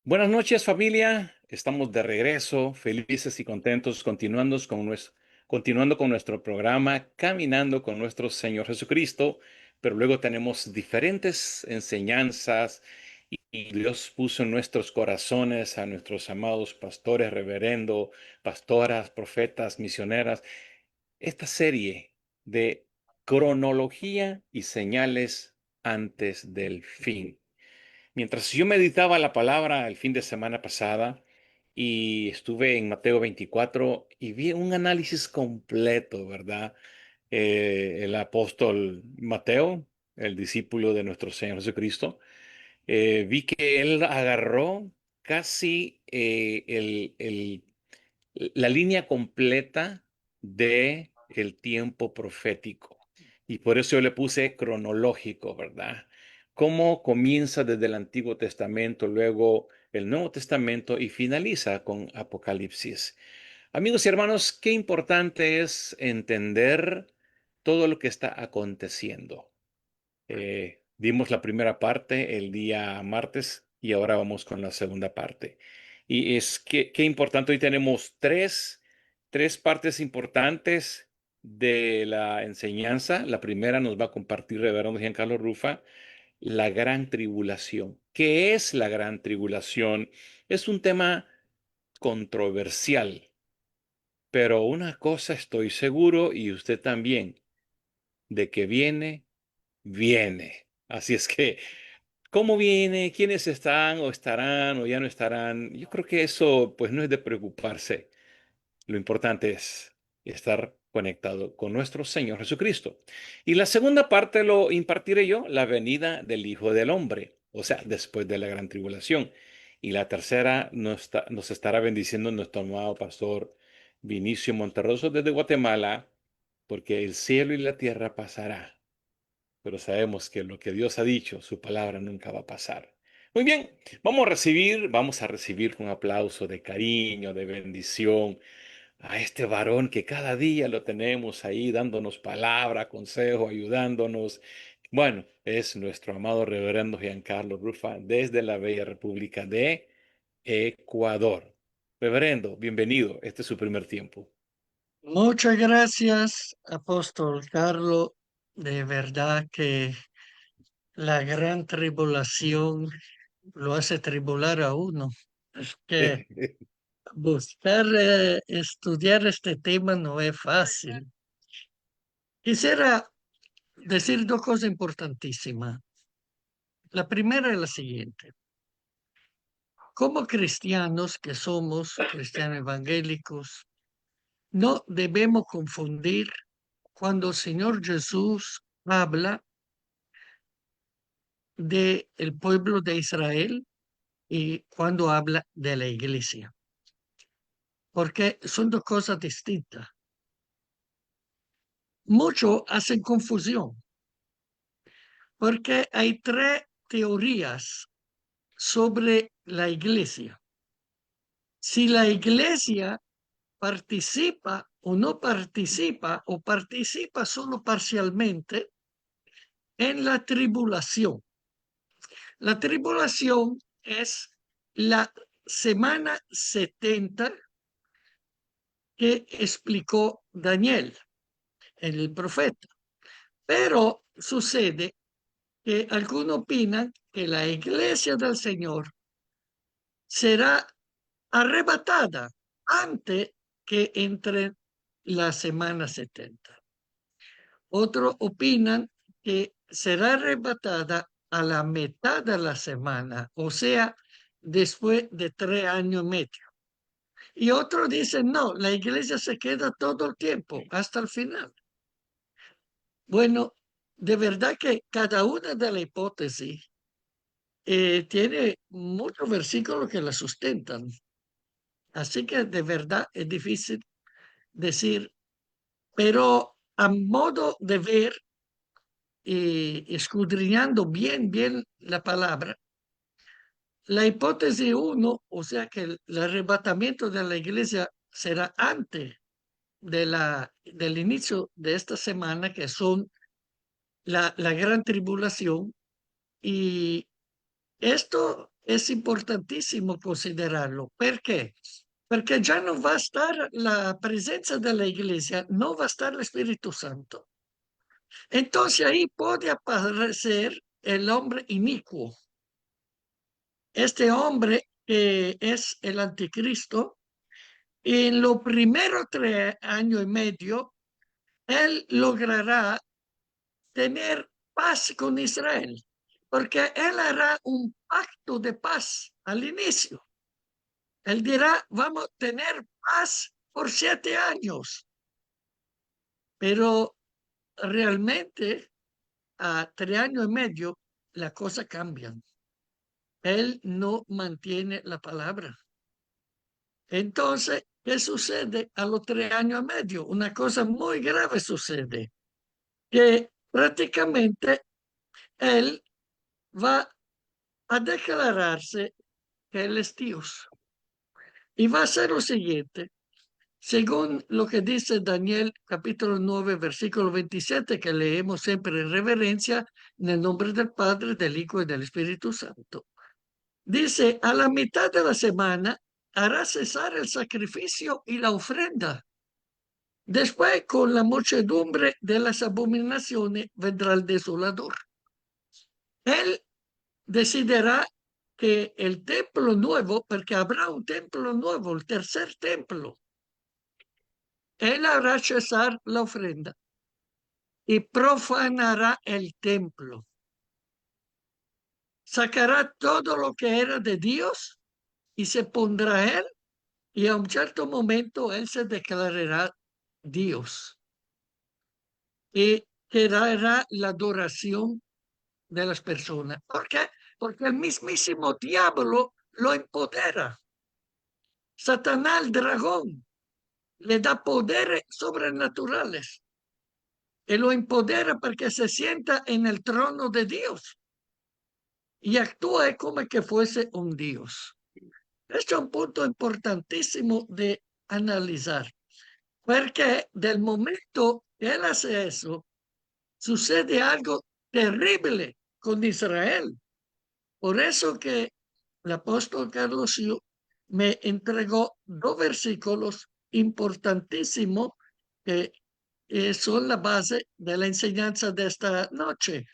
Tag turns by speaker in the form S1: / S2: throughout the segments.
S1: Buenas noches, familia. Estamos de regreso, felices y contentos, continuando con nuestro programa, caminando con nuestro Señor Jesucristo. Pero luego tenemos diferentes enseñanzas y Dios puso en nuestros corazones a nuestros amados pastores, reverendo, pastoras, profetas, misioneras, esta serie de cronología y señales antes del fin. Mientras yo meditaba la palabra el fin de semana pasada y estuve en Mateo 24 y vi un análisis completo, ¿verdad? El apóstol Mateo, el discípulo de nuestro Señor Jesucristo, vi que él agarró casi la línea completa de el tiempo profético. Y por eso yo le puse cronológico, ¿verdad? Cómo comienza desde el Antiguo Testamento, luego el Nuevo Testamento y finaliza con Apocalipsis. Amigos y hermanos, qué importante es entender todo lo que está aconteciendo. Dimos la primera parte el día martes y ahora vamos con la segunda parte. Y es que qué importante, hoy tenemos tres partes importantes de la enseñanza. La primera nos va a compartir Reverendo Giancarlo Rufa, la gran tribulación. ¿Qué es la gran tribulación? Es un tema controversial, pero una cosa estoy seguro y usted también, de que viene, viene. Así es que ¿cómo viene? ¿Quiénes están o estarán o ya no estarán? Yo creo que eso pues no es de preocuparse. Lo importante es estar conectado con nuestro Señor Jesucristo. Y la segunda parte lo impartiré yo, la venida del Hijo del Hombre, o sea, después de la gran tribulación. Y la tercera nos estará bendiciendo nuestro amado pastor Vinicio Monterroso desde Guatemala, porque el cielo y la tierra pasará, pero sabemos que lo que Dios ha dicho, su palabra nunca va a pasar. Muy bien, vamos a recibir con aplauso de cariño, de bendición a este varón que cada día lo tenemos ahí dándonos palabra, consejo, ayudándonos. Bueno, es nuestro amado reverendo Giancarlo Rufa desde la bella República de Ecuador. Reverendo, bienvenido. Este es su primer tiempo.
S2: Muchas gracias, apóstol Carlos. De verdad que la gran tribulación lo hace tribular a uno. Es que buscar estudiar este tema no es fácil. Quisiera decir dos cosas importantísimas. La primera es la siguiente. Como cristianos que somos, cristianos evangélicos, no debemos confundir cuando el Señor Jesús habla de el pueblo de Israel y cuando habla de la iglesia, porque son dos cosas distintas. Muchos hacen confusión, porque hay tres teorías sobre la iglesia. Si la iglesia participa o no participa, o participa solo parcialmente en la tribulación. La tribulación es la semana 70 que explicó Daniel, el profeta. Pero sucede que algunos opinan que la iglesia del Señor será arrebatada antes que entre la semana 70. Otros opinan que será arrebatada a la mitad de la semana, o sea, después de 3 años y medio. Y otros dicen, no, la iglesia se queda todo el tiempo, hasta el final. Bueno, de verdad que cada una de las hipótesis tiene muchos versículos que la sustentan. Así que de verdad es difícil decir, pero a modo de ver y escudriñando bien la palabra, la hipótesis uno, o sea que el arrebatamiento de la iglesia será antes del inicio de esta semana, que son la gran tribulación, y esto es importantísimo considerarlo. ¿Por qué? Porque ya no va a estar la presencia de la iglesia, no va a estar el Espíritu Santo. Entonces ahí puede aparecer el hombre inicuo. Este hombre que es el anticristo, en los primeros 3 años y medio, él logrará tener paz con Israel, porque él hará un pacto de paz al inicio. Él dirá, vamos a tener paz por 7 años, pero realmente a 3 años y medio la cosa cambia. Él no mantiene la palabra. Entonces, ¿qué sucede a los 3 años y medio? Una cosa muy grave sucede, que prácticamente él va a declararse que él es Dios. Y va a ser lo siguiente, según lo que dice Daniel capítulo 9, versículo 27, que leemos siempre en reverencia, en el nombre del Padre, del Hijo y del Espíritu Santo. Dice, a la mitad de la semana hará cesar el sacrificio y la ofrenda. Después, con la muchedumbre de las abominaciones, vendrá el desolador. Él decidirá que el templo nuevo, porque habrá un templo nuevo, el tercer templo, él hará cesar la ofrenda y profanará el templo. Sacará todo lo que era de Dios y se pondrá él, y a un cierto momento él se declarará Dios y quedará la adoración de las personas. ¿Por qué? Porque el mismísimo diablo lo empodera. Satanás, el dragón, le da poderes sobrenaturales y lo empodera para que se sienta en el trono de Dios y actúe como que fuese un Dios. Este es un punto importantísimo de analizar, porque del momento que él hace eso, sucede algo terrible con Israel. Por eso que el apóstol Carlos me entregó 2 versículos importantísimos que son la base de la enseñanza de esta noche,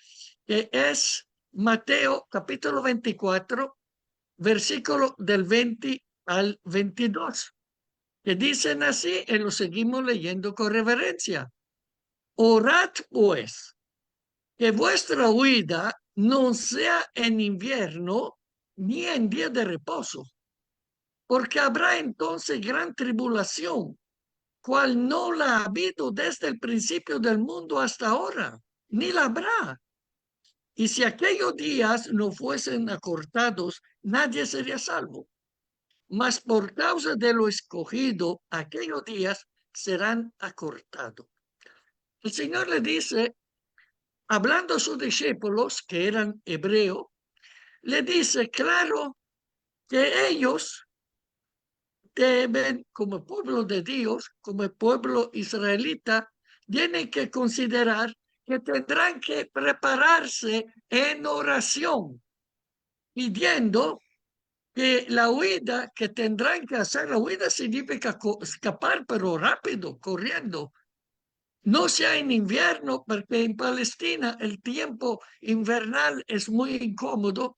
S2: que es Mateo capítulo 24, versículo del 20 al 22, que dicen así, y lo seguimos leyendo con reverencia. Orad pues, que vuestra huida no sea en invierno ni en día de reposo, porque habrá entonces gran tribulación, cual no la ha habido desde el principio del mundo hasta ahora, ni la habrá. Y si aquellos días no fuesen acortados, nadie sería salvo. Mas por causa de lo escogido, aquellos días serán acortados. El Señor le dice, hablando a sus discípulos, que eran hebreos, le dice, claro, que ellos deben, como pueblo de Dios, como pueblo israelita, tienen que considerar que tendrán que prepararse en oración, pidiendo que la huida que tendrán que hacer, la huida significa escapar, pero rápido, corriendo. No sea en invierno, porque en Palestina el tiempo invernal es muy incómodo,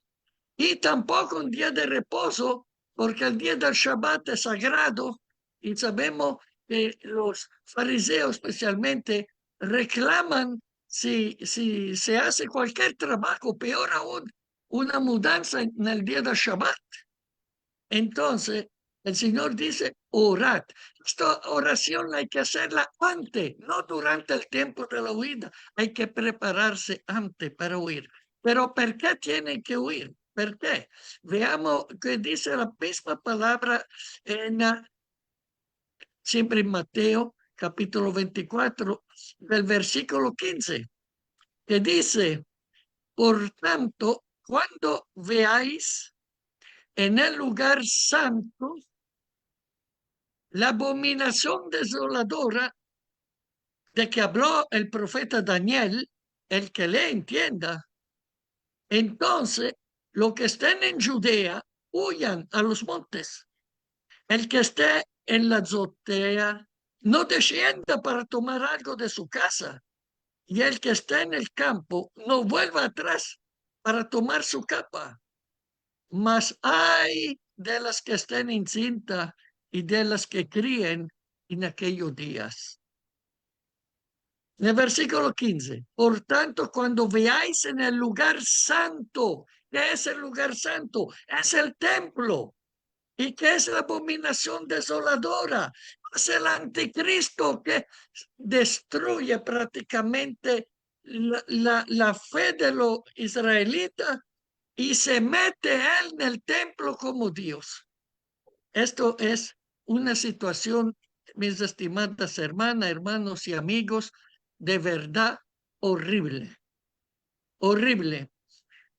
S2: y tampoco un día de reposo, porque el día del Shabbat es sagrado y sabemos que los fariseos especialmente reclaman si se hace cualquier trabajo, peor aún, una mudanza en el día del Shabbat. Entonces, el Señor dice, orad. Esta oración hay que hacerla antes, no durante el tiempo de la huida. Hay que prepararse antes para huir. Pero ¿por qué tienen que huir? ¿Por qué? Veamos que dice la misma palabra en, siempre en Mateo, capítulo 24, del versículo 15, que dice, por tanto, cuando veáis en el lugar santo la abominación desoladora de que habló el profeta Daniel, el que le entienda, entonces Los que estén en Judea, huyan a los montes. El que esté en la azotea, no descienda para tomar algo de su casa. Y el que esté en el campo, no vuelva atrás para tomar su capa. Mas hay de las que estén encinta y de las que críen en aquellos días. En el versículo 15, por tanto, cuando veáis en el lugar santo, ¿qué es el lugar santo? Es el templo. ¿Y qué es la abominación desoladora? Es el anticristo que destruye prácticamente la fe de los israelitas y se mete él en el templo como Dios. Esto es una situación, mis estimadas hermanas, hermanos y amigos, de verdad horrible, horrible.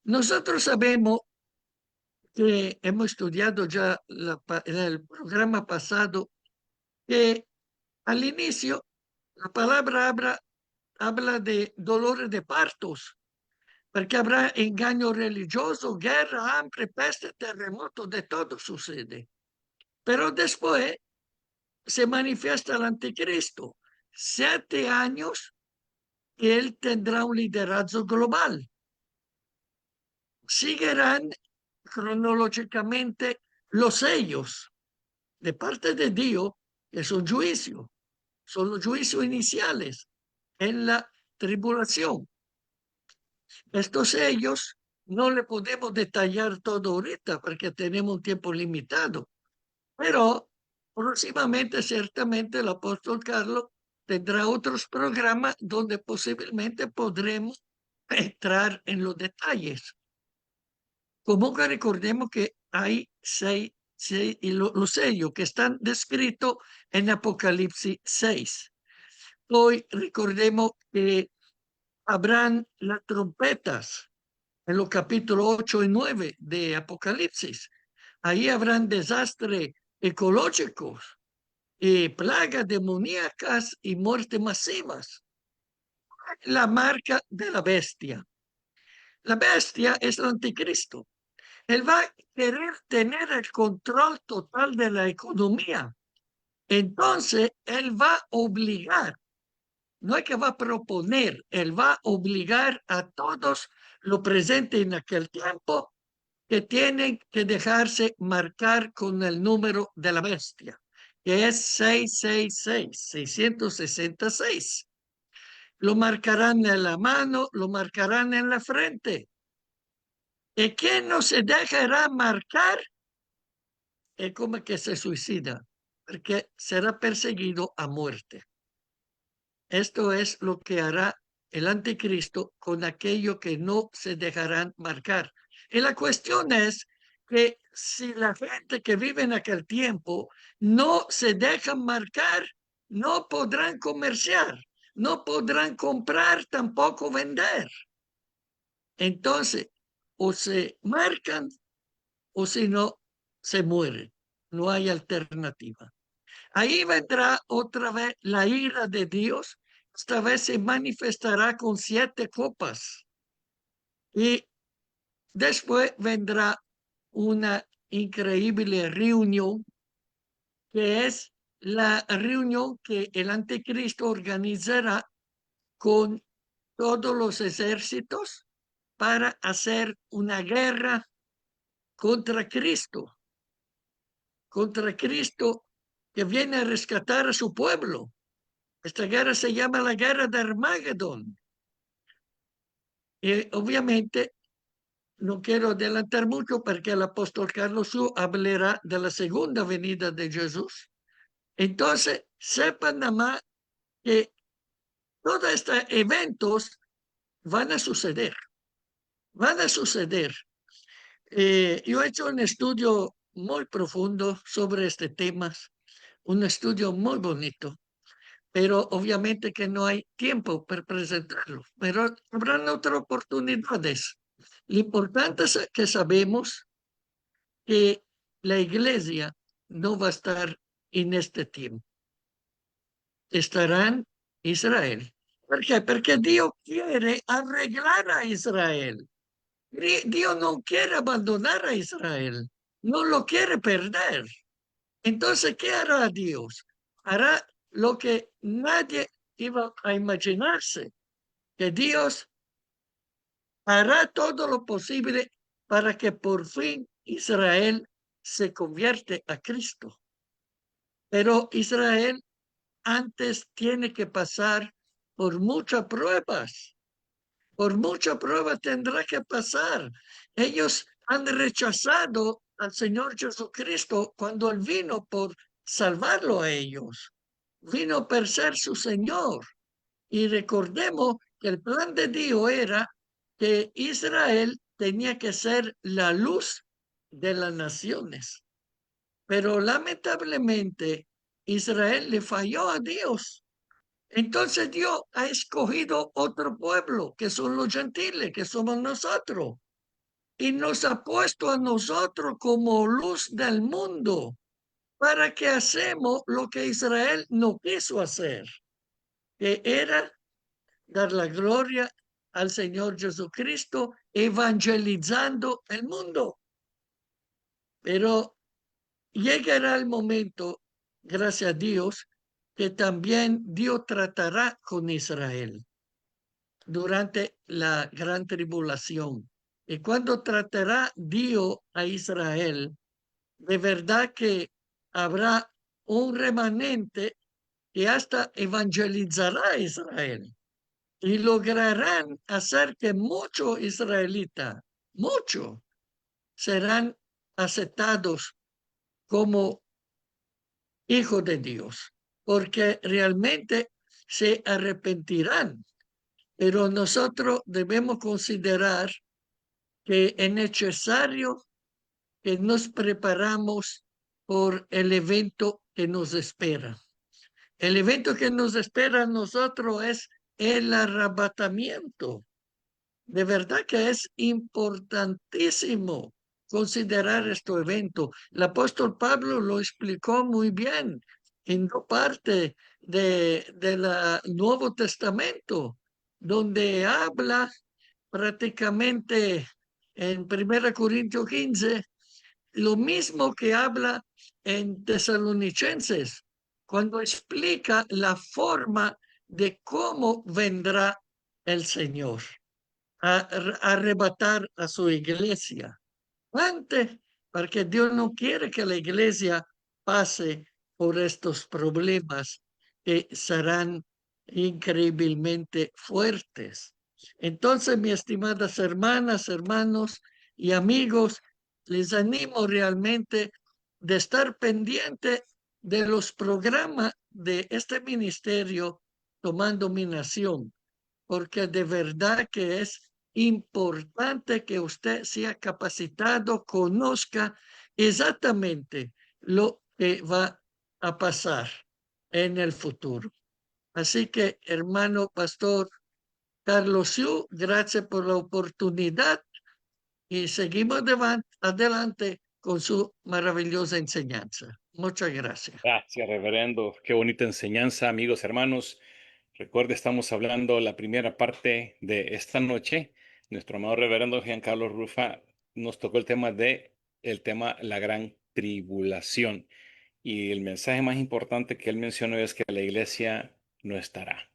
S2: Nosotros sabemos que hemos estudiado ya en el programa pasado que al inicio la palabra habla de dolores de partos, porque habrá engaño religioso, guerra, hambre, peste, terremoto, de todo sucede. Pero después se manifiesta el anticristo. 7 años que él tendrá un liderazgo global. Seguirán cronológicamente los sellos de parte de Dios, que son juicios, son los juicios iniciales en la tribulación. Estos sellos no le podemos detallar todo ahorita porque tenemos un tiempo limitado, pero próximamente, ciertamente, el apóstol Carlos tendrá otros programas donde posiblemente podremos entrar en los detalles. Como que recordemos que hay seis y los sellos que están descritos en Apocalipsis 6. Hoy recordemos que habrán las trompetas en los capítulos 8 y 9 de Apocalipsis. Ahí habrán desastres ecológicos y plagas demoníacas y muertes masivas. La marca de la bestia. La bestia es el anticristo. Él va a querer tener el control total de la economía. Entonces, él va a obligar, no es que va a proponer, él va a obligar a todos los presentes en aquel tiempo que tienen que dejarse marcar con el número de la bestia, que es 666. Lo marcarán en la mano, lo marcarán en la frente. ¿Y quién no se dejará marcar? Es como que se suicida, porque será perseguido a muerte. Esto es lo que hará el anticristo con aquello que no se dejarán marcar. Y la cuestión es que si la gente que vive en aquel tiempo no se dejan marcar, no podrán comerciar, no podrán comprar, tampoco vender. Entonces, o se marcan o si no, se mueren. No hay alternativa. Ahí vendrá otra vez la ira de Dios. Esta vez se manifestará con 7 copas. Y después vendrá una increíble reunión, que es la reunión que el anticristo organizará con todos los ejércitos para hacer una guerra contra Cristo que viene a rescatar a su pueblo. Esta guerra se llama la guerra de Armagedón. Y obviamente no quiero adelantar mucho porque el apóstol Carlos hablará de la segunda venida de Jesús. Entonces, sepan nada más que todos estos eventos van a suceder. Van a suceder. Yo he hecho un estudio muy profundo sobre este tema, un estudio muy bonito, pero obviamente que no hay tiempo para presentarlo, pero habrán otras oportunidades. Lo importante es que sabemos que la iglesia no va a estar en este tiempo, estará en Israel. ¿Por qué? Porque Dios quiere arreglar a Israel. Dios no quiere abandonar a Israel, no lo quiere perder. Entonces, ¿qué hará Dios? Hará lo que nadie iba a imaginarse, que Dios hará todo lo posible para que por fin Israel se convierte a Cristo. Pero Israel antes tiene que pasar por muchas pruebas. Por mucha prueba tendrá que pasar. Ellos han rechazado al Señor Jesucristo cuando Él vino por salvarlo a ellos. Vino por ser su Señor. Y recordemos que el plan de Dios era que Israel tenía que ser la luz de las naciones. Pero lamentablemente Israel le falló a Dios. Entonces Dios ha escogido otro pueblo, que son los gentiles, que somos nosotros, y nos ha puesto a nosotros como luz del mundo para que hacemos lo que Israel no quiso hacer, que era dar la gloria al Señor Jesucristo, evangelizando el mundo. Pero llegará el momento, gracias a Dios, que también Dios tratará con Israel durante la gran tribulación. Y cuando tratará Dios a Israel, de verdad que habrá un remanente que hasta evangelizará a Israel y lograrán hacer que muchos israelitas, muchos, serán aceptados como hijos de Dios, porque realmente se arrepentirán. Pero nosotros debemos considerar que es necesario que nos preparamos por el evento que nos espera. El evento que nos espera a nosotros es el arrebatamiento. De verdad que es importantísimo considerar este evento. El apóstol Pablo lo explicó muy bien en parte del Nuevo Testamento, donde habla prácticamente en 1 Corintios 15, lo mismo que habla en Tesalonicenses, cuando explica la forma de cómo vendrá el Señor a arrebatar a su iglesia. Antes, porque Dios no quiere que la iglesia pase por estos problemas que serán increíblemente fuertes. Entonces, mis estimadas hermanas, hermanos y amigos, les animo realmente de estar pendiente de los programas de este ministerio Tomando mi Nación, porque de verdad que es importante que usted sea capacitado, conozca exactamente lo que va a pasar en el futuro. Así que, hermano pastor Carlos Yu, gracias por la oportunidad y seguimos adelante con su maravillosa enseñanza. Muchas gracias.
S1: Gracias, reverendo. Qué bonita enseñanza, amigos, hermanos. Recuerde, estamos hablando la primera parte de esta noche. Nuestro amado reverendo Giancarlo Rufa nos tocó el tema la gran tribulación. Y el mensaje más importante que él mencionó es que la iglesia no estará,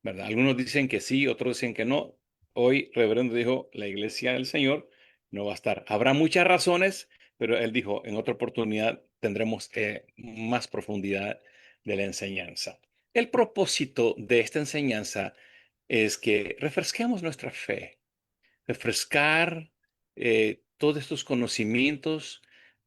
S1: ¿verdad? Algunos dicen que sí, otros dicen que no. Hoy, reverendo dijo, la iglesia del Señor no va a estar. Habrá muchas razones, pero él dijo, en otra oportunidad tendremos más profundidad de la enseñanza. El propósito de esta enseñanza es que refresquemos nuestra fe, refrescar todos estos conocimientos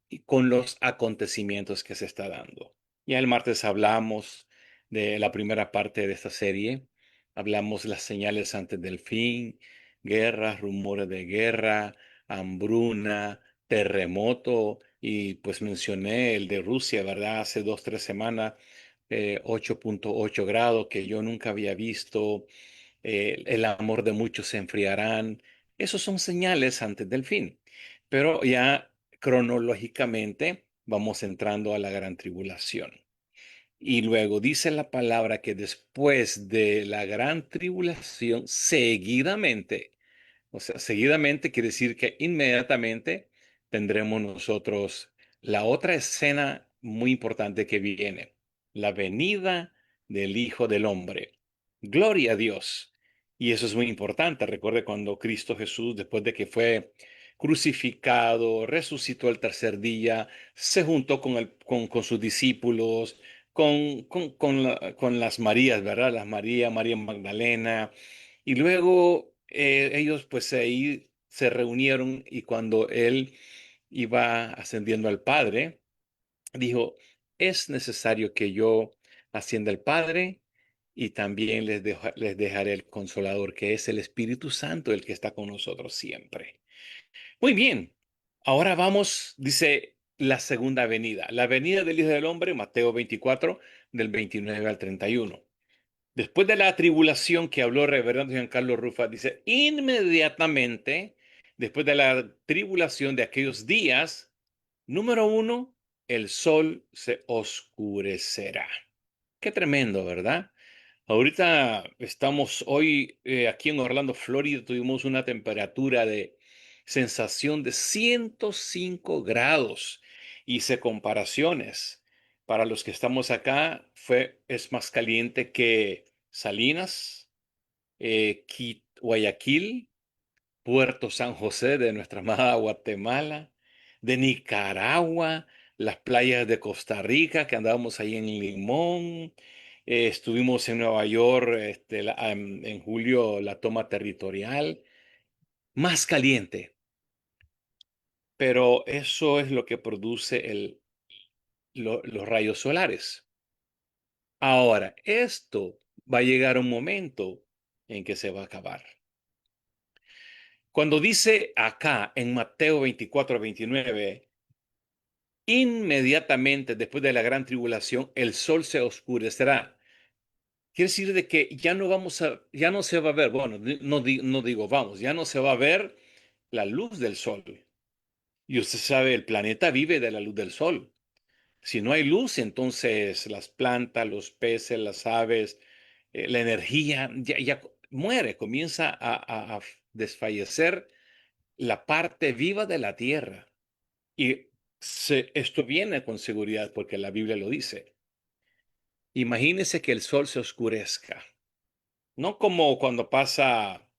S1: y con los acontecimientos que se está dando. Ya el martes hablamos de la primera parte de esta serie, hablamos de las señales antes del fin, guerras, rumores de guerra, hambruna, terremoto, y pues mencioné el de Rusia, ¿verdad? Hace 2, 3 semanas, 8.8 grados que yo nunca había visto, el amor de muchos se enfriarán. Esos son señales antes del fin. Pero ya cronológicamente vamos entrando a la gran tribulación. Y luego dice la palabra que después de la gran tribulación, seguidamente O sea, seguidamente quiere decir que inmediatamente tendremos nosotros la otra escena muy importante que viene, la venida del Hijo del Hombre. Gloria a Dios. Y eso es muy importante. Recuerde cuando Cristo Jesús, después de que fue crucificado, resucitó el tercer día, se juntó con sus discípulos, con las Marías, ¿verdad? Las María, María Magdalena. Y luego ellos pues ahí se reunieron y cuando él iba ascendiendo al Padre, dijo, es necesario que yo ascienda al Padre y también les dejaré el Consolador, que es el Espíritu Santo, el que está con nosotros siempre. Muy bien, ahora vamos, dice la segunda venida, la venida del Hijo del Hombre, Mateo 24, del 29 al 31. Después de la tribulación que habló el reverendo Giancarlo Rufa, dice, inmediatamente, después de la tribulación de aquellos días, número uno, el sol se oscurecerá. Qué tremendo, ¿verdad? Ahorita estamos hoy aquí en Orlando, Florida, tuvimos una temperatura de sensación de 105 grados. Hice comparaciones. Para los que estamos acá, es más caliente que Salinas, Guayaquil, Puerto San José de nuestra amada Guatemala, de Nicaragua, las playas de Costa Rica, que andábamos ahí en Limón, estuvimos en Nueva York en julio, la toma territorial, más caliente, pero eso es lo que produce los rayos solares. Ahora, esto va a llegar un momento en que se va a acabar. Cuando dice acá en Mateo 24-29, inmediatamente después de la gran tribulación, el sol se oscurecerá. Quiere decir de que ya no se va a ver, bueno, no digo vamos, ya no se va a ver la luz del sol. Y usted sabe, el planeta vive de la luz del sol. Si no hay luz, entonces las plantas, los peces, las aves, la energía ya muere, comienza a desfallecer la parte viva de la tierra. Y esto viene con seguridad porque la Biblia lo dice. Imagínese que el sol se oscurezca, no como cuando pasa,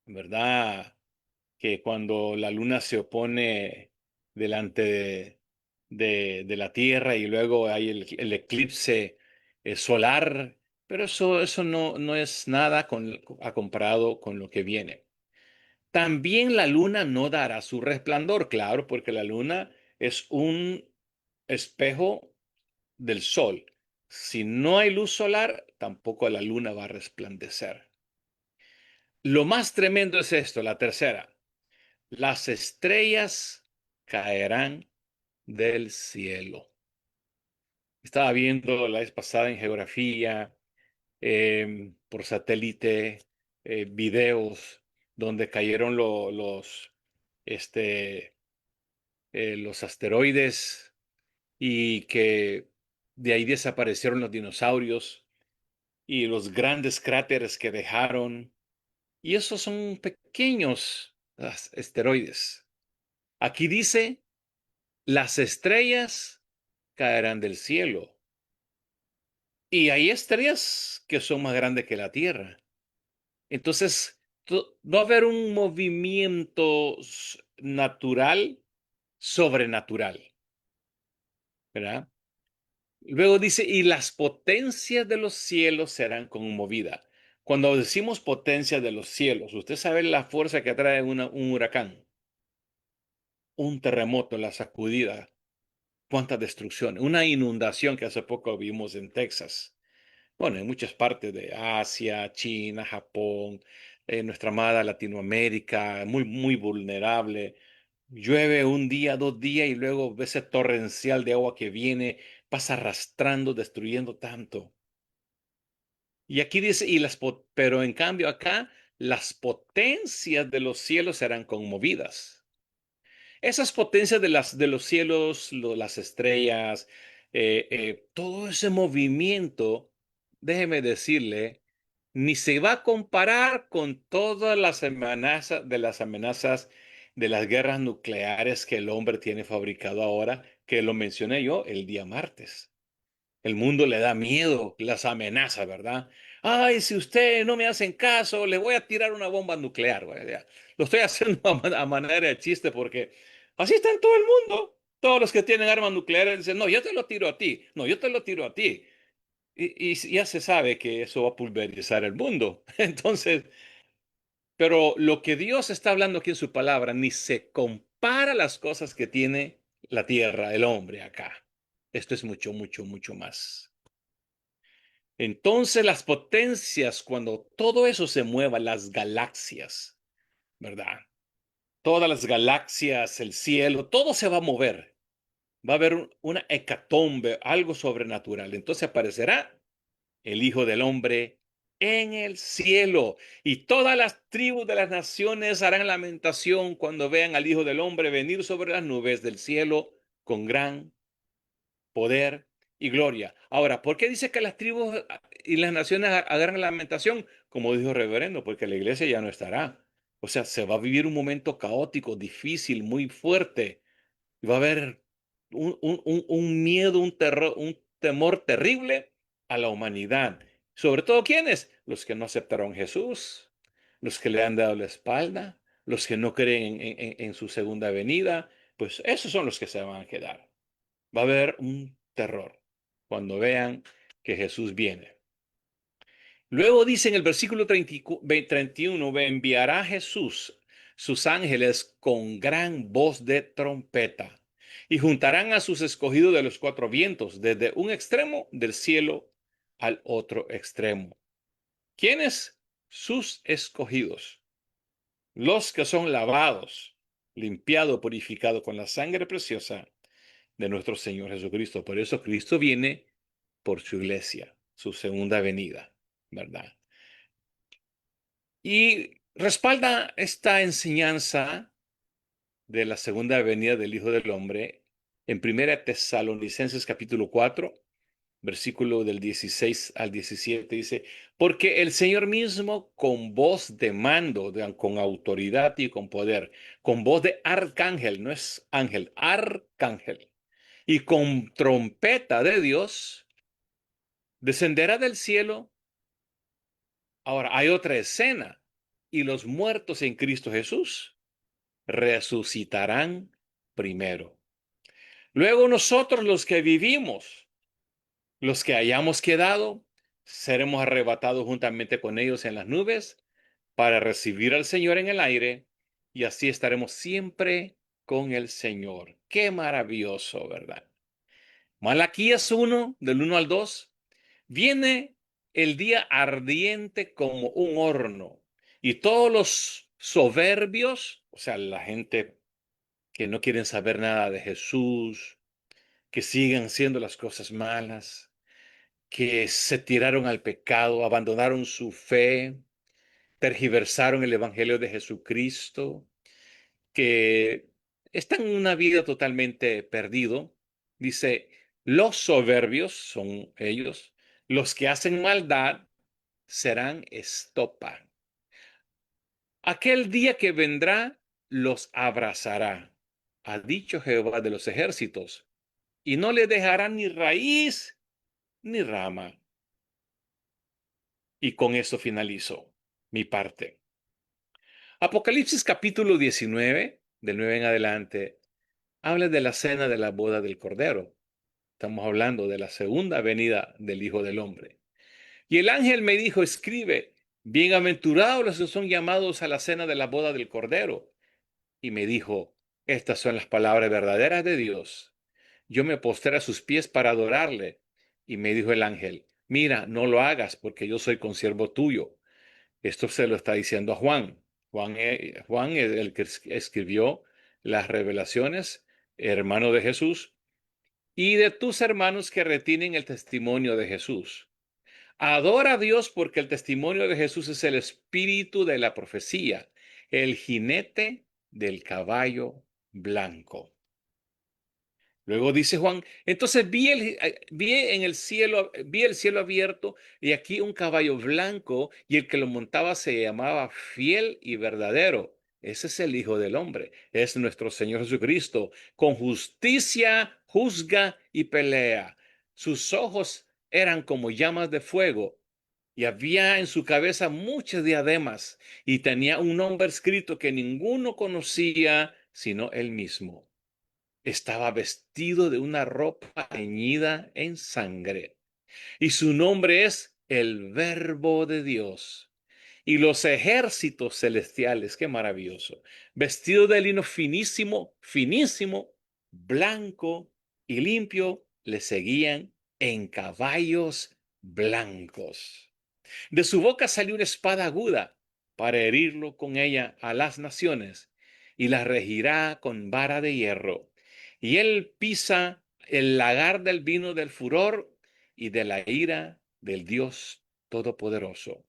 S1: ¿verdad? Que cuando la luna se opone delante de la Tierra y luego hay el eclipse solar, pero eso no es nada a comparado con lo que viene. También la luna no dará su resplandor, claro, porque la luna es un espejo del sol. Si no hay luz solar, tampoco la luna va a resplandecer. Lo más tremendo es esto, la tercera. Las estrellas caerán del cielo. Estaba viendo la vez pasada en geografía, por satélite, videos donde cayeron este, los asteroides y que de ahí desaparecieron los dinosaurios y los grandes cráteres que dejaron. Y esos son pequeños asteroides. Aquí dice, las estrellas caerán del cielo. Y hay estrellas que son más grandes que la Tierra. Entonces, va a haber un movimiento natural, sobrenatural, ¿verdad? Luego dice, y las potencias de los cielos serán conmovidas. Cuando decimos potencia de los cielos, usted sabe la fuerza que atrae un huracán, un terremoto, la sacudida, cuánta destrucción, una inundación que hace poco vimos en Texas. Bueno, en muchas partes de Asia, China, Japón, nuestra amada Latinoamérica, muy vulnerable. Llueve un día, 2 días y luego ese torrencial de agua que viene, pasa arrastrando, destruyendo tanto. Y aquí dice, pero en cambio acá, las potencias de los cielos serán conmovidas. Esas potencias de los cielos, las estrellas, todo ese movimiento, déjeme decirle, ni se va a comparar con todas las amenazas de las guerras nucleares que el hombre tiene fabricado ahora, que lo mencioné yo el día martes. El mundo le da miedo, las amenazas, ¿verdad? Ay, si usted no me hacen caso, le voy a tirar una bomba nuclear, güey. Ya. Lo estoy haciendo a manera de chiste porque así está en todo el mundo. Todos los que tienen armas nucleares dicen, no, yo te lo tiro a ti, no, yo te lo tiro a ti. Y ya se sabe que eso va a pulverizar el mundo. Entonces, pero lo que Dios está hablando aquí en su palabra ni se compara a las cosas que tiene la tierra, el hombre acá. Esto es mucho, mucho, mucho más. Entonces las potencias, cuando todo eso se mueva, las galaxias, ¿verdad? Todas las galaxias, el cielo, todo se va a mover. Va a haber una hecatombe, algo sobrenatural. Entonces aparecerá el Hijo del Hombre en el cielo. Y todas las tribus de las naciones harán lamentación cuando vean al Hijo del Hombre venir sobre las nubes del cielo con gran poder y gloria. Ahora, ¿por qué dice que las tribus y las naciones hagan lamentación? Como dijo el reverendo, porque la iglesia ya no estará. O sea, se va a vivir un momento caótico, difícil, muy fuerte. Y va a haber un miedo, un terror, un temor terrible a la humanidad. Sobre todo, ¿quiénes? Los que no aceptaron a Jesús, los que le han dado la espalda, los que no creen en su segunda venida. Pues esos son los que se van a quedar. Va a haber un terror cuando vean que Jesús viene. Luego dice en el versículo 31, enviará Jesús sus ángeles con gran voz de trompeta y juntarán a sus escogidos de los cuatro vientos, desde un extremo del cielo al otro extremo. ¿Quiénes? Sus escogidos, los que son lavados, limpiados, purificados con la sangre preciosa de nuestro Señor Jesucristo. Por eso Cristo viene por su iglesia, su segunda venida, ¿verdad? Y respalda esta enseñanza de la segunda venida del Hijo del Hombre en Primera Tesalonicenses capítulo 4, versículo del 16 al 17, dice, porque el Señor mismo con voz de mando, con autoridad y con poder, con voz de arcángel, no es ángel, arcángel, y con trompeta de Dios, descenderá del cielo. Ahora, hay otra escena, y los muertos en Cristo Jesús resucitarán primero. Luego nosotros los que vivimos, los que hayamos quedado, seremos arrebatados juntamente con ellos en las nubes para recibir al Señor en el aire y así estaremos siempre con el Señor. Qué maravilloso, ¿verdad? Malaquías 1, del 1 al 2, viene el día ardiente como un horno y todos los soberbios, o sea, la gente que no quieren saber nada de Jesús, que siguen haciendo las cosas malas, que se tiraron al pecado, abandonaron su fe, tergiversaron el Evangelio de Jesucristo, que están en una vida totalmente perdido. Dice, los soberbios son ellos, los que hacen maldad serán estopa. Aquel día que vendrá los abrazará, ha dicho Jehová de los ejércitos, y no le dejará ni raíz ni rama. Y con eso finalizo mi parte. Apocalipsis capítulo 19, del 9 en adelante, habla de la cena de la boda del Cordero. Estamos hablando de la segunda venida del Hijo del Hombre. Y el ángel me dijo, escribe, bienaventurados los que son llamados a la cena de la boda del Cordero. Y me dijo, estas son las palabras verdaderas de Dios. Yo me postré a sus pies para adorarle. Y me dijo el ángel, mira, no lo hagas porque yo soy consiervo tuyo. Esto se lo está diciendo a Juan. Juan es el que escribió las revelaciones, hermano de Jesús, y de tus hermanos que retienen el testimonio de Jesús. Adora a Dios porque el testimonio de Jesús es el espíritu de la profecía, el jinete del caballo blanco. Luego dice Juan, entonces vi el cielo abierto y aquí un caballo blanco y el que lo montaba se llamaba Fiel y Verdadero. Ese es el Hijo del Hombre, es nuestro Señor Jesucristo. Con justicia juzga y pelea. Sus ojos eran como llamas de fuego y había en su cabeza muchas diademas y tenía un nombre escrito que ninguno conocía sino él mismo. Estaba vestido de una ropa teñida en sangre, y su nombre es el Verbo de Dios. Y los ejércitos celestiales, qué maravilloso, vestido de lino finísimo, finísimo, blanco y limpio, le seguían en caballos blancos. De su boca salió una espada aguda para herirlo con ella a las naciones, y las regirá con vara de hierro. Y él pisa el lagar del vino del furor y de la ira del Dios Todopoderoso.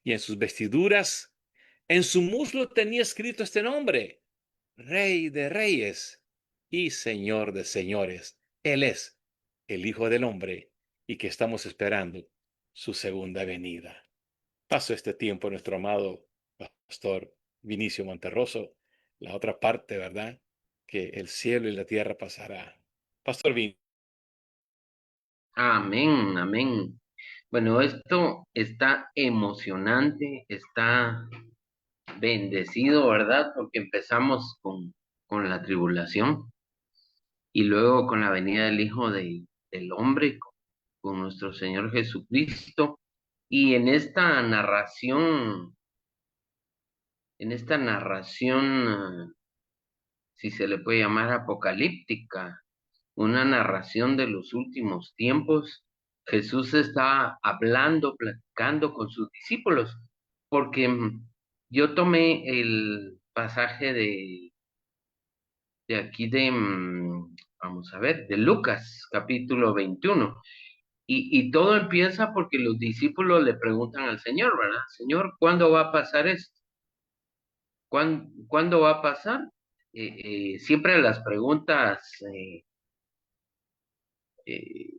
S1: Y en sus vestiduras, en su muslo tenía escrito este nombre: Rey de Reyes y Señor de Señores. Él es el Hijo del Hombre y que estamos esperando su segunda venida. Paso este tiempo nuestro amado pastor Vinicio Monterroso, la otra parte, ¿verdad? Que el cielo y la tierra pasará. Pastor Vin.
S3: Amén, amén. Bueno, esto está emocionante, está bendecido, ¿verdad? Porque empezamos con la tribulación y luego con la venida del del Hombre, con nuestro Señor Jesucristo. Y en esta narración, si se le puede llamar apocalíptica, una narración de los últimos tiempos, Jesús está hablando, platicando con sus discípulos, porque yo tomé el pasaje de aquí vamos a ver, de Lucas, capítulo 21. Y todo empieza porque los discípulos le preguntan al Señor, ¿verdad? Señor, ¿cuándo va a pasar esto? ¿Cuándo va a pasar? Siempre las preguntas eh,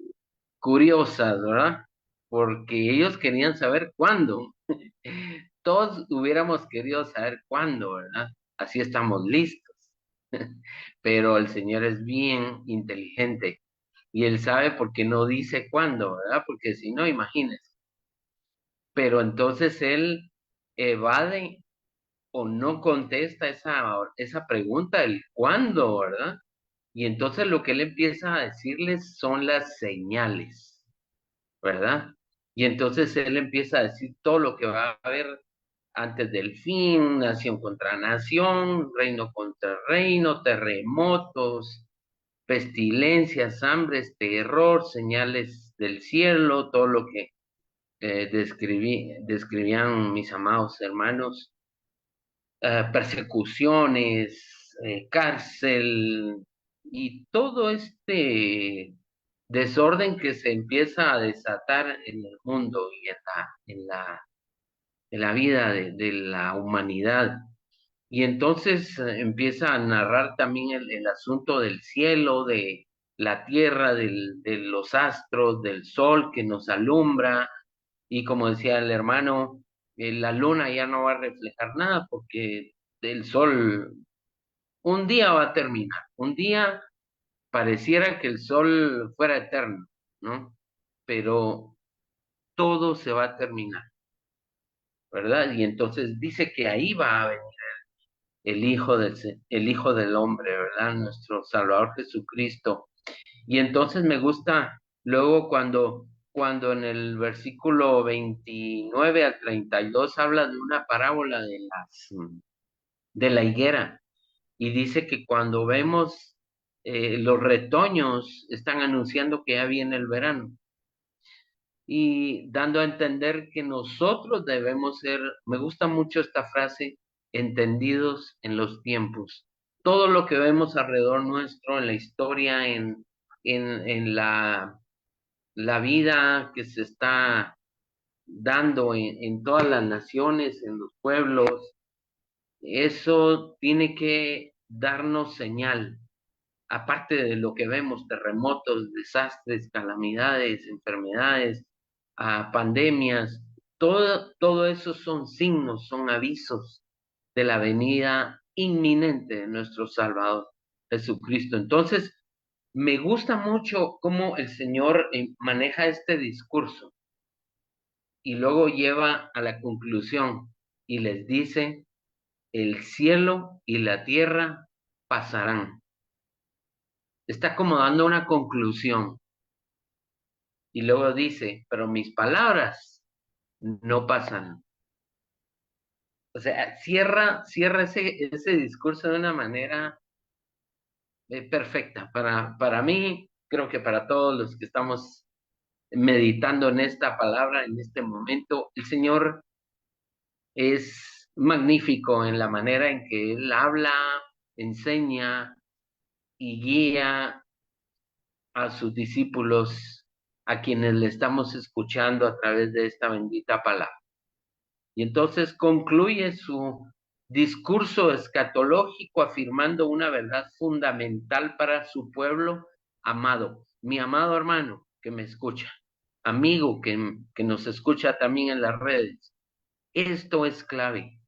S3: curiosas, ¿verdad? Porque ellos querían saber cuándo. Todos hubiéramos querido saber cuándo, ¿verdad? Así estamos listos. Pero el Señor es bien inteligente y Él sabe por qué no dice cuándo, ¿verdad? Porque si no, imagínese. Pero entonces Él evade o no contesta esa pregunta, el cuándo, ¿verdad? Y entonces lo que Él empieza a decirles son las señales, ¿verdad? Y entonces Él empieza a decir todo lo que va a haber antes del fin, nación contra nación, reino contra reino, terremotos, pestilencias, hambres, terror, señales del cielo, todo lo que describían mis amados hermanos, persecuciones, cárcel y todo este desorden que se empieza a desatar en el mundo y en la vida de la humanidad. Y entonces empieza a narrar también el asunto del cielo, de la tierra, de los astros, del sol que nos alumbra. Y como decía el hermano, la luna ya no va a reflejar nada porque el sol un día va a terminar. Un día pareciera que el sol fuera eterno, ¿no? Pero todo se va a terminar, ¿verdad? Y entonces dice que ahí va a venir el Hijo del Hombre, ¿verdad? Nuestro Salvador Jesucristo. Y entonces me gusta luego cuando en el versículo 29 al 32 habla de una parábola de la higuera y dice que cuando vemos los retoños están anunciando que ya viene el verano y dando a entender que nosotros debemos ser, me gusta mucho esta frase, entendidos en los tiempos. Todo lo que vemos alrededor nuestro, en la historia, en la vida que se está dando en todas las naciones, en los pueblos, eso tiene que darnos señal aparte de lo que vemos, terremotos, desastres, calamidades, enfermedades, pandemias, todo eso son signos, son avisos de la venida inminente de nuestro Salvador Jesucristo. Entonces, me gusta mucho cómo el Señor maneja este discurso y luego lleva a la conclusión y les dice, el cielo y la tierra pasarán. Está como dando una conclusión y luego dice, pero mis palabras no pasan. O sea, cierra ese discurso de una manera perfecta. Para mí, creo que para todos los que estamos meditando en esta palabra, en este momento, el Señor es magnífico en la manera en que Él habla, enseña y guía a sus discípulos, a quienes le estamos escuchando a través de esta bendita palabra. Y entonces concluye su discurso escatológico afirmando una verdad fundamental para su pueblo amado. Mi amado hermano que me escucha, amigo que nos escucha también en las redes, esto es clave.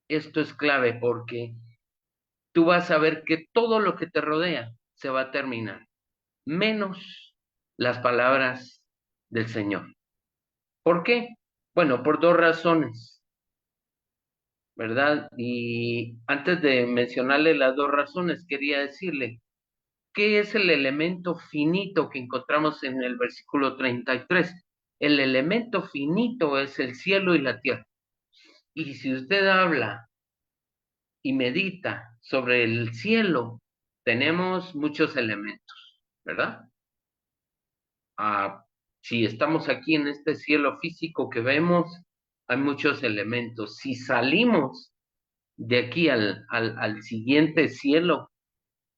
S3: Esto es clave porque tú vas a ver que todo lo que te rodea se va a terminar, menos las palabras del Señor. ¿Por qué? Bueno, por dos razones, ¿verdad? Y antes de mencionarle las dos razones, quería decirle, ¿qué es el elemento finito que encontramos en el versículo 33? El elemento finito es el cielo y la tierra. Y si usted habla y medita sobre el cielo, tenemos muchos elementos, ¿verdad? Si estamos aquí en este cielo físico que vemos, hay muchos elementos. Si salimos de aquí al siguiente cielo,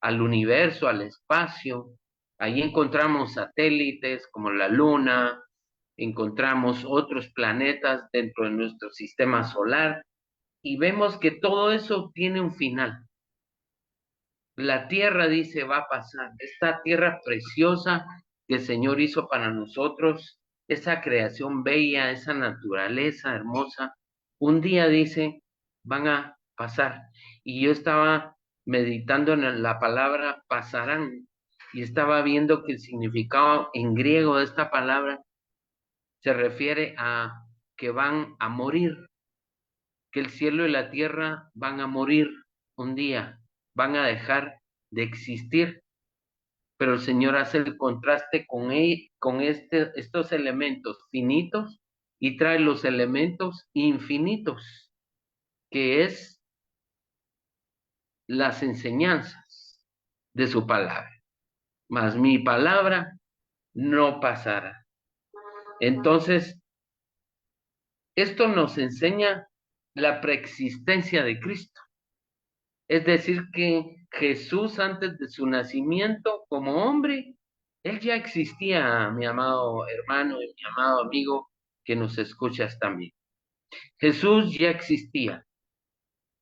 S3: al universo, al espacio, ahí encontramos satélites como la Luna, encontramos otros planetas dentro de nuestro sistema solar y vemos que todo eso tiene un final. La tierra, dice, va a pasar. Esta tierra preciosa que el Señor hizo para nosotros, esa creación bella, esa naturaleza hermosa, un día, dice, van a pasar. Y yo estaba meditando en la palabra pasarán y estaba viendo que el significado en griego de esta palabra se refiere a que van a morir, que el cielo y la tierra van a morir un día, van a dejar de existir, pero el Señor hace el contraste con estos elementos finitos y trae los elementos infinitos, que es las enseñanzas de su palabra. Mas mi palabra no pasará. Entonces, esto nos enseña la preexistencia de Cristo. Es decir, que Jesús antes de su nacimiento como hombre, él ya existía, mi amado hermano y mi amado amigo que nos escuchas también. Jesús ya existía.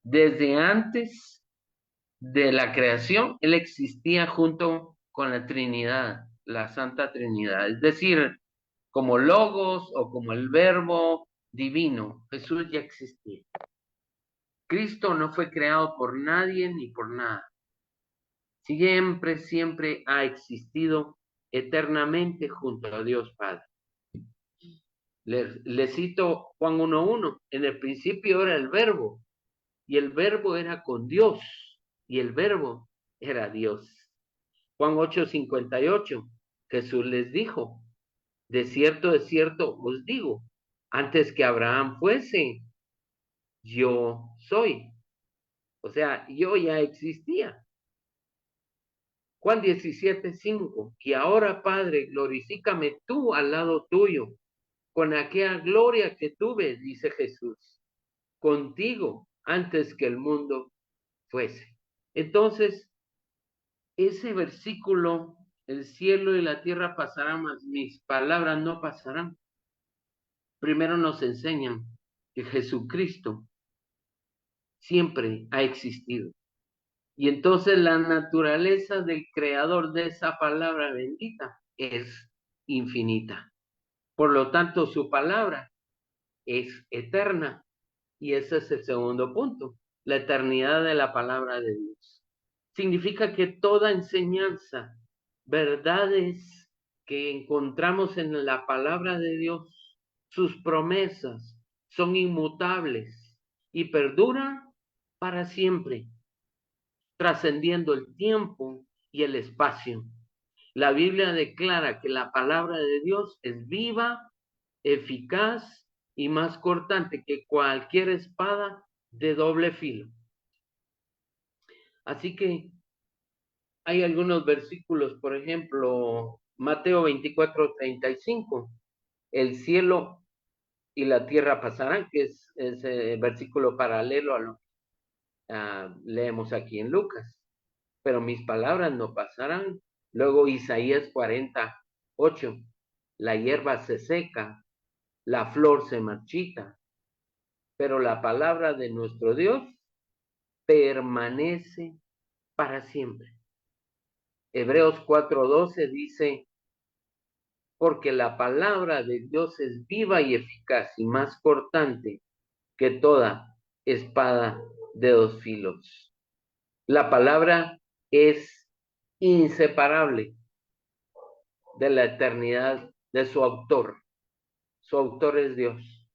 S3: Desde antes de la creación, él existía junto con la Trinidad, la Santa Trinidad. Es decir, como Logos o como el Verbo divino, Jesús ya existía. Cristo no fue creado por nadie ni por nada. Siempre ha existido eternamente junto a Dios Padre. Le cito Juan 1:1. En el principio era el verbo, y el verbo era con Dios, y el verbo era Dios. Juan 8:58. Jesús les dijo, de cierto os digo, antes que Abraham fuese, yo soy. O sea, yo ya existía. Juan 17:5, y ahora, Padre, glorifícame tú al lado tuyo, con aquella gloria que tuve, dice Jesús, contigo antes que el mundo fuese. Entonces, ese versículo, el cielo y la tierra pasarán, mas mis palabras no pasarán. Primero nos enseñan que Jesucristo siempre ha existido. Y entonces la naturaleza del creador de esa palabra bendita es infinita. Por lo tanto, su palabra es eterna. Y ese es el segundo punto, la eternidad de la palabra de Dios. Significa que toda enseñanza, verdades que encontramos en la palabra de Dios, sus promesas son inmutables y perduran para siempre, trascendiendo el tiempo y el espacio. La Biblia declara que la palabra de Dios es viva, eficaz y más cortante que cualquier espada de doble filo. Así que hay algunos versículos, por ejemplo, Mateo 24:35, el cielo y la tierra pasarán, que es el versículo paralelo a lo que leemos aquí en Lucas, pero mis palabras no pasarán. Luego Isaías 40:8, la hierba se seca, la flor se marchita, pero la palabra de nuestro Dios permanece para siempre. Hebreos 4:12 dice, porque la palabra de Dios es viva y eficaz y más cortante que toda espada de dos filos. La palabra es inseparable de la eternidad de su autor. Su autor es Dios,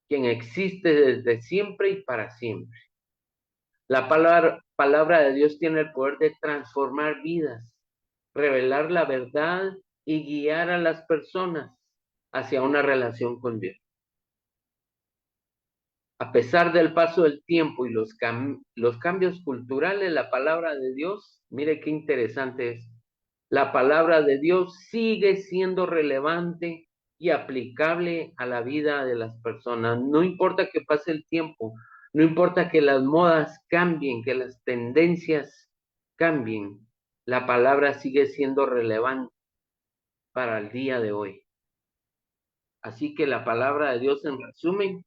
S3: quien existe desde siempre y para siempre. La palabra de Dios tiene el poder de transformar vidas, revelar la verdad y guiar a las personas hacia una relación con Dios. A pesar del paso del tiempo y los cambios culturales, la palabra de Dios, mire qué interesante es, la palabra de Dios sigue siendo relevante y aplicable a la vida de las personas. No importa que pase el tiempo, no importa que las modas cambien, que las tendencias cambien, la palabra sigue siendo relevante para el día de hoy. Así que la palabra de Dios, en resumen,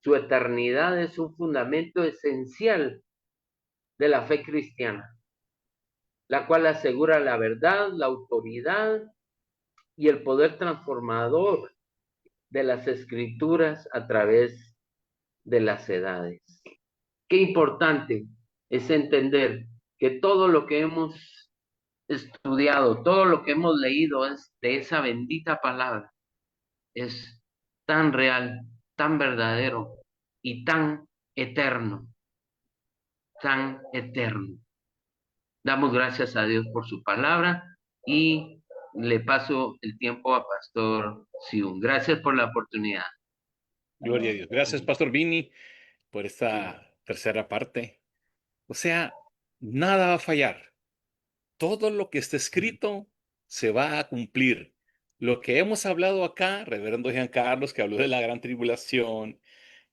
S3: su eternidad es un fundamento esencial de la fe cristiana, la cual asegura la verdad, la autoridad y el poder transformador de las escrituras a través de las edades. Qué importante es entender que todo lo que hemos estudiado, todo lo que hemos leído es de esa bendita palabra, es tan real, tan verdadero y tan eterno, tan eterno. Damos gracias a Dios por su palabra y le paso el tiempo a Pastor Siun. Gracias por la oportunidad.
S1: Gloria a Dios. Gracias, Pastor Vini, por esta tercera parte. O sea, nada va a fallar. Todo lo que está escrito se va a cumplir. Lo que hemos hablado acá, Reverendo Jean Carlos, que habló de la gran tribulación,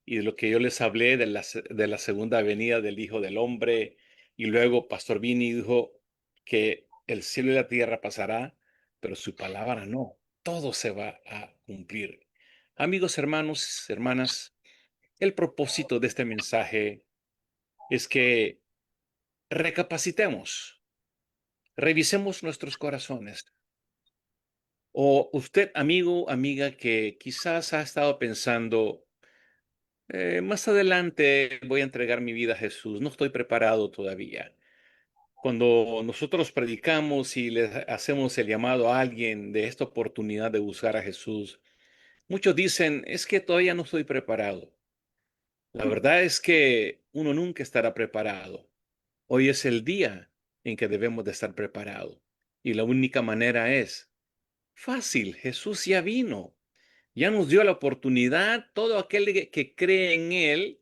S1: y de lo que yo les hablé de la segunda venida del Hijo del Hombre, y luego Pastor Vini dijo que el cielo y la tierra pasará, pero su palabra no. Todo se va a cumplir. Amigos, hermanos, hermanas, el propósito de este mensaje es que recapacitemos, revisemos nuestros corazones. O usted, amigo, amiga, que quizás ha estado pensando, más adelante voy a entregar mi vida a Jesús, no estoy preparado todavía. Cuando nosotros predicamos y le hacemos el llamado a alguien de esta oportunidad de buscar a Jesús, muchos dicen, es que todavía no estoy preparado. La verdad es que uno nunca estará preparado. Hoy es el día en que debemos de estar preparados. Y la única manera es fácil, Jesús ya vino. Ya nos dio la oportunidad, todo aquel que cree en Él,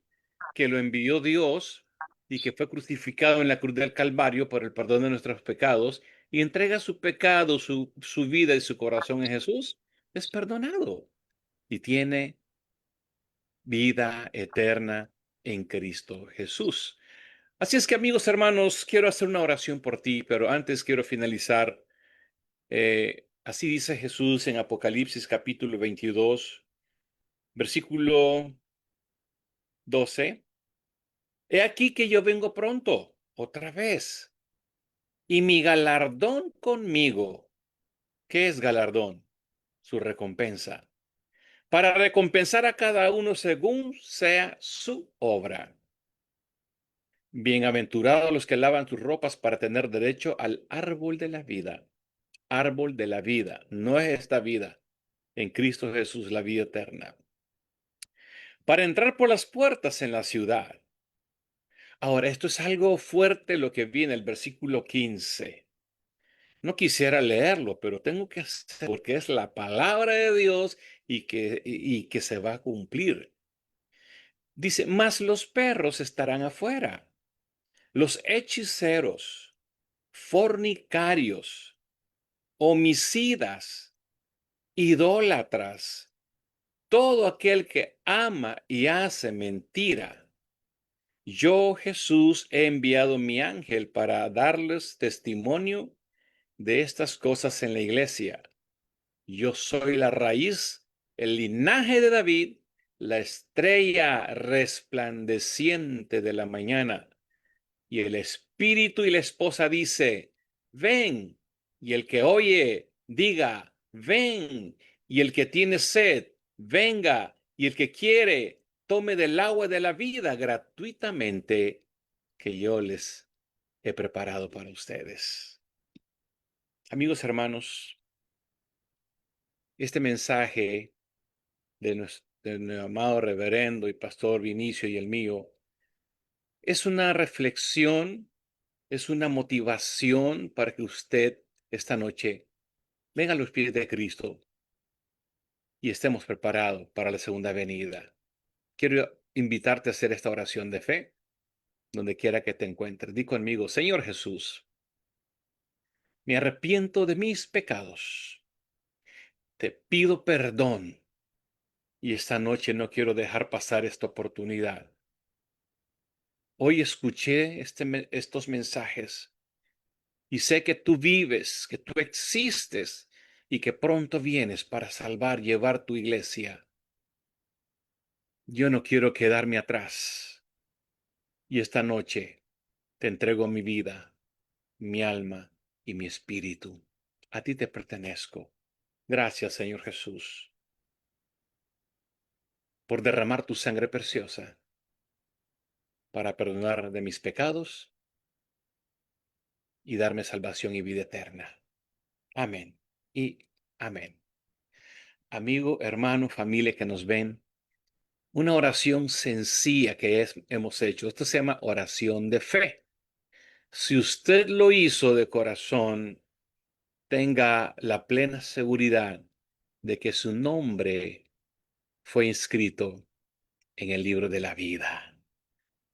S1: que lo envió Dios y que fue crucificado en la cruz del Calvario por el perdón de nuestros pecados y entrega su pecado, su vida y su corazón en Jesús, es perdonado y tiene vida eterna en Cristo Jesús. Así es que, amigos, hermanos, quiero hacer una oración por ti, pero antes quiero finalizar. Así dice Jesús en Apocalipsis capítulo 22, versículo 12. He aquí que yo vengo pronto, otra vez. Y mi galardón conmigo. ¿Qué es galardón? Su recompensa. Para recompensar a cada uno según sea su obra. Bienaventurados los que lavan sus ropas para tener derecho al árbol de la vida. Árbol de la vida. No es esta vida. En Cristo Jesús la vida eterna. Para entrar por las puertas en la ciudad. Ahora, esto es algo fuerte lo que viene el versículo 15. No quisiera leerlo, pero tengo que hacerlo porque es la palabra de Dios y que se va a cumplir. Dice, mas los perros estarán afuera, los hechiceros, fornicarios, homicidas, idólatras, todo aquel que ama y hace mentira. Yo, Jesús, he enviado mi ángel para darles testimonio de estas cosas en la iglesia. Yo soy la raíz, el linaje de David, la estrella resplandeciente de la mañana. Y el espíritu y la esposa dice, ven. Y el que oye, diga, ven. Y el que tiene sed, venga. Y el que quiere, tome del agua de la vida gratuitamente que yo les he preparado para ustedes. Amigos hermanos, este mensaje de mi amado reverendo y pastor Vinicio y el mío es una reflexión, es una motivación para que usted esta noche venga a los pies de Cristo y estemos preparados para la segunda venida. Quiero invitarte a hacer esta oración de fe donde quiera que te encuentres. Di conmigo, Señor Jesús, me arrepiento de mis pecados. Te pido perdón y esta noche no quiero dejar pasar esta oportunidad. Hoy escuché estos mensajes y sé que tú vives, que tú existes y que pronto vienes para salvar, llevar tu iglesia. Yo no quiero quedarme atrás y esta noche te entrego mi vida, mi alma y mi espíritu. A ti te pertenezco. Gracias, Señor Jesús, por derramar tu sangre preciosa para perdonar de mis pecados y darme salvación y vida eterna. Amén y amén. Amigo, hermano, familia que nos ven, una oración sencilla que hemos hecho. Esto se llama oración de fe. Si usted lo hizo de corazón, tenga la plena seguridad de que su nombre fue inscrito en el libro de la vida.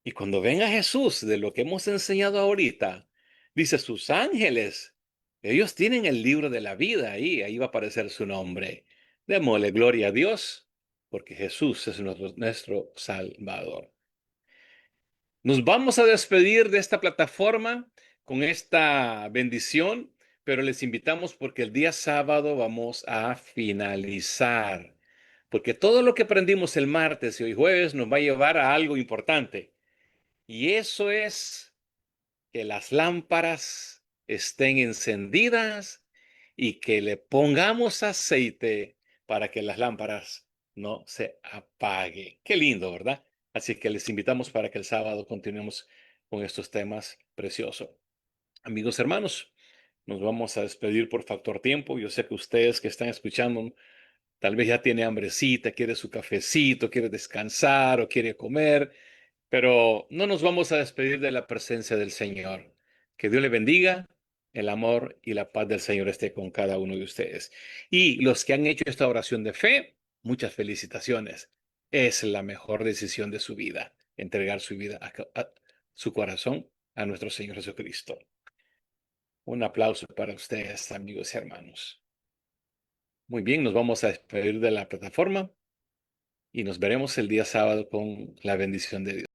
S1: Y cuando venga Jesús, de lo que hemos enseñado ahorita, dice sus ángeles, ellos tienen el libro de la vida ahí va a aparecer su nombre. Démosle gloria a Dios, porque Jesús es nuestro Salvador. Nos vamos a despedir de esta plataforma con esta bendición, pero les invitamos porque el día sábado vamos a finalizar, porque todo lo que aprendimos el martes y hoy jueves nos va a llevar a algo importante. Y eso es que las lámparas estén encendidas y que le pongamos aceite para que las lámparas no se apaguen. Qué lindo, ¿verdad? Así que les invitamos para que el sábado continuemos con estos temas preciosos. Amigos hermanos, nos vamos a despedir por factor tiempo. Yo sé que ustedes que están escuchando tal vez ya tiene hambrecita, quiere su cafecito, quiere descansar o quiere comer. Pero no nos vamos a despedir de la presencia del Señor. Que Dios le bendiga, el amor y la paz del Señor esté con cada uno de ustedes. Y los que han hecho esta oración de fe, muchas felicitaciones. Es la mejor decisión de su vida, entregar su vida a su corazón a nuestro Señor Jesucristo. Un aplauso para ustedes, amigos y hermanos. Muy bien, nos vamos a despedir de la plataforma y nos veremos el día sábado con la bendición de Dios.